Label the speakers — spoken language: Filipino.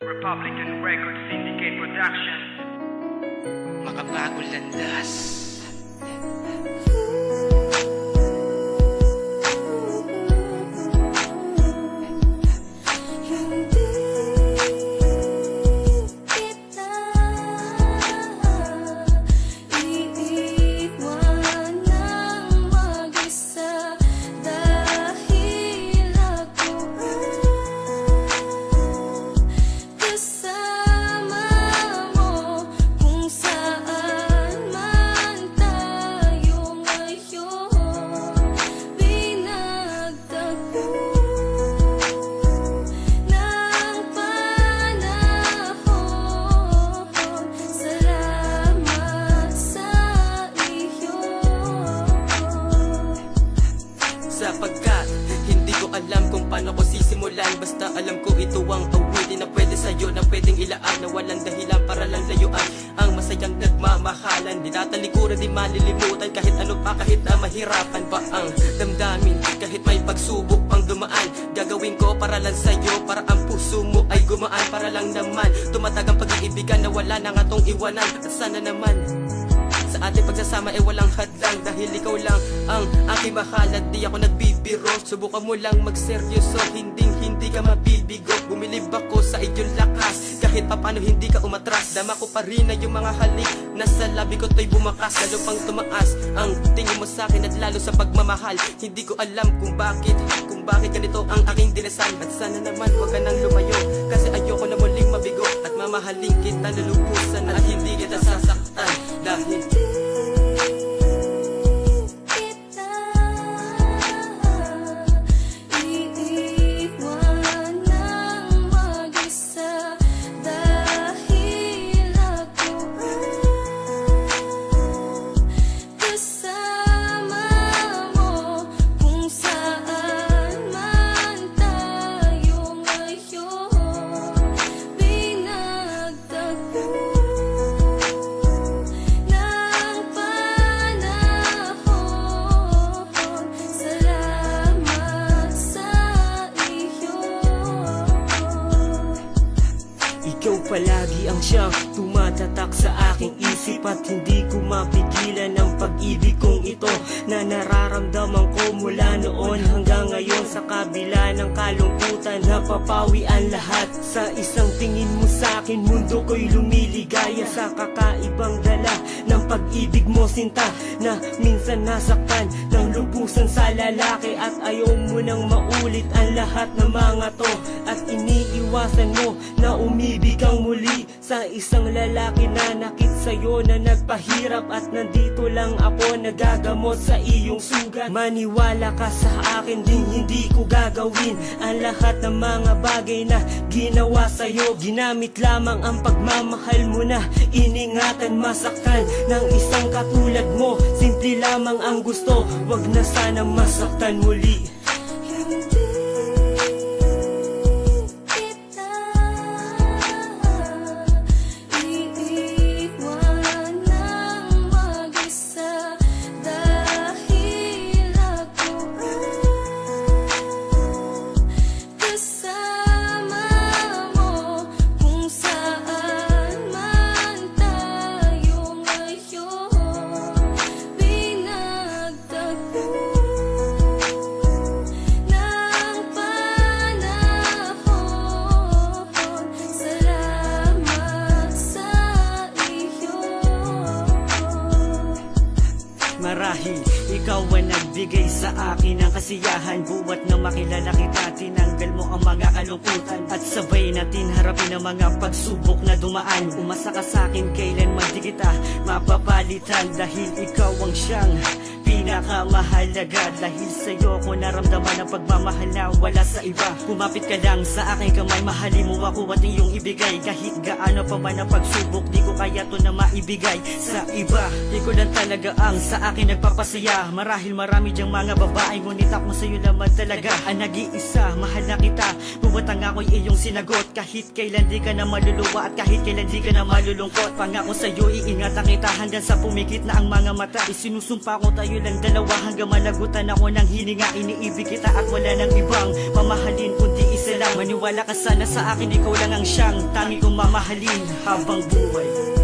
Speaker 1: Republican Records Syndicate Production.
Speaker 2: Makabagong landas. Sapagkat hindi ko alam kung paano ko sisimulan. Basta alam ko ito ang awitin na pwede sa'yo, na pwedeng ilaan, na walang dahilan para lang layuan ang masayang nagmamahalan. Di tatalikuran, di malilimutan kahit ano pa, kahit na mahirapan pa ang damdamin. Kahit may pagsubok pang dumaan, gagawin ko para lang sa'yo, para ang puso mo ay gumaan. Para lang naman tumatag ang pag-iibigan na wala na nga tong iwanan. At sana naman sa ating pagsasama ay walang hadlang, dahil ikaw lang ang aking mahal at di ako nagbibiro. Subukan mo lang magseryoso, hindi ka mabibigo. Bumilib ako sa iyong lakas, kahit papano hindi ka umatras. Dama ko pa rin na yung mga halik nasa labi ko to'y bumakas. Lalo pang tumaas ang tingin mo sa akin at lalo sa pagmamahal. Hindi ko alam kung bakit ganito ang aking dinasan. At sana naman huwag ka nang lumayo, kasi ayoko na muling mabigo. At mamahalin kita lulubusan at hindi kita sasaktan. Dahil ikaw palagi ang siyang tumatatak sa aking isip, at hindi ko mapigilan ang pag-ibig kong ito na nararamdaman ko mula noon hanggang ngayon. Sa kabila ng kalungkutan, napapawi ang lahat sa isang tingin mo sa akin. Mundo ko'y lumiligaya sa kakaibang dala ng pag-ibig mo, sinta, na minsan nasaktan ng lubusan sa lalaki. At ayaw mo nang maulit ang lahat ng mga to, at iniiwasan mo na umibig kang muli sa isang lalaki na nakit sa'yo, na nagpahirap. At nandito lang ako nagagamot sa iyong sugat. Maniwala ka sa akin, hindi ko gagawin ang lahat ng mga bagay na ginawa sa'yo. Ginamit lamang ang pagmamahal mo na iningatan masaktan ng isang katulad mo. Simple lamang ang gusto, wag na sana masaktan muli. Marahil ikaw ang nagbigay sa akin ng kasiyahan, buwat na makilala kita, tinanggal mo ang mga kalungkutan, at sabay natin harapin ang mga pagsubok na dumaan. Umasa ka sa akin, kailanman di kita mapapalitan, dahil ikaw ang siyang pinakamahalaga. Dahil sa'yo ko naramdaman ang pagmamahal na wala sa iba. Kumapit ka lang sa aking kamay, mahalin mo ako at iyong ibigay. Kahit gaano pa man ang pagsubok, di ko kaya to na maibigay sa iba. Ikaw lang talaga ang sa akin nagpapasaya. Marahil marami
Speaker 3: diyang mga babae, ngunit ako sa'yo naman talaga ang nag-iisa. Mahal na kita, buwat ang ako'y iyong sinagot. Kahit kailan di ka na maluluwa at kahit kailan di ka na malulungkot. Pangako sa'yo, iingatan kita hanggang sa pumikit na ang mga mata. Isinusumpa ko tayo lang dalawa hanggang malagutan ako ng hininga. Iniibig kita at wala nang ibang mamahalin kundi isa lang. Maniwala ka sana sa akin, ikaw lang ang siyang tanging kong mamahalin habang buhay.